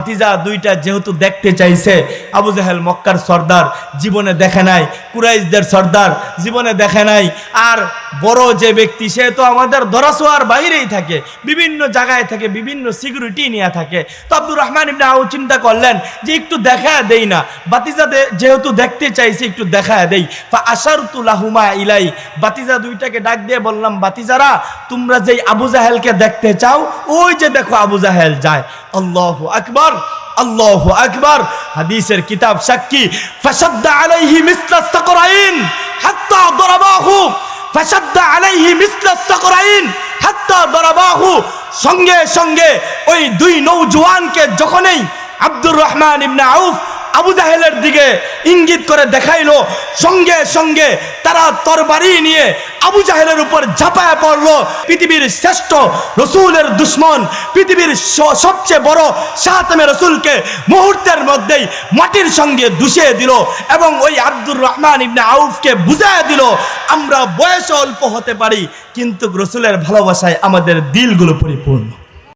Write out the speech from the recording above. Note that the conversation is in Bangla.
ভাতিজা দুইটা যেহেতু দেখতে চাইছে, আবু জাহেল মক্কার সর্দার, জীবনে দেখে নাই, কুরাইশদের সর্দার জীবনে দেখে নাই, আর বড় যে ব্যক্তি সে তো আমাদের ধরাছোঁয়ার বাইরেই থাকে, বিভিন্ন জায়গায় থাকে, বিভিন্ন সিকিউরিটি নিয়ে থাকে। তো আব্দুর রহমান ইবনে আউফ চিন্তা করলেন যে একটু দেখায় দেই না, ভাতিজা যেহেতু দেখতে চাইছে একটু দেখায় দেই। ফা আশারতু লাহুমা ইলাই, ভাতিজা দুইটাকে ডাক দিয়ে বললাম, ভাতিজারা তোমরা যেই আবু জাহেলকে দেখতে চাও ওই যে দেখো আবু জাহেল যায়। আল্লাহু আকবার, আল্লাহু আকবার। হাদিসের কিতাব সাক্ষী, ফাশাদ্দা আলাইহি মিসলা সাকরাইন হাত্তা দরাবাহু, ফাশাদ্দা আলাইহি মিসলা সাকরাইন হাত্তা দরাবাহু। সঙ্গে সঙ্গে ওই দুই নওজোয়ানকে যখনই আব্দুর রহমান ইবনে আউফ আবু জাহেলের দিকে ইঙ্গিত করে দেখাইলো, সঙ্গে সঙ্গে তারা তরবারি নিয়ে আবু জাহেলের উপর ঝাঁপায় পড়লো। পৃথিবীর শ্রেষ্ঠ রসুলের দুশ্মন, পৃথিবীর সবচেয়ে বড় শাহাতেমে রসুলকে মুহূর্তের মধ্যেই মাটির সঙ্গে দুষিয়ে দিল এবং ওই আব্দুর রহমান ইবনে আউফকে বুঝায় দিল, আমরা বয়সে অল্প হতে পারি কিন্তু রসুলের ভালোবাসায় আমাদের দিলগুলো পরিপূর্ণ।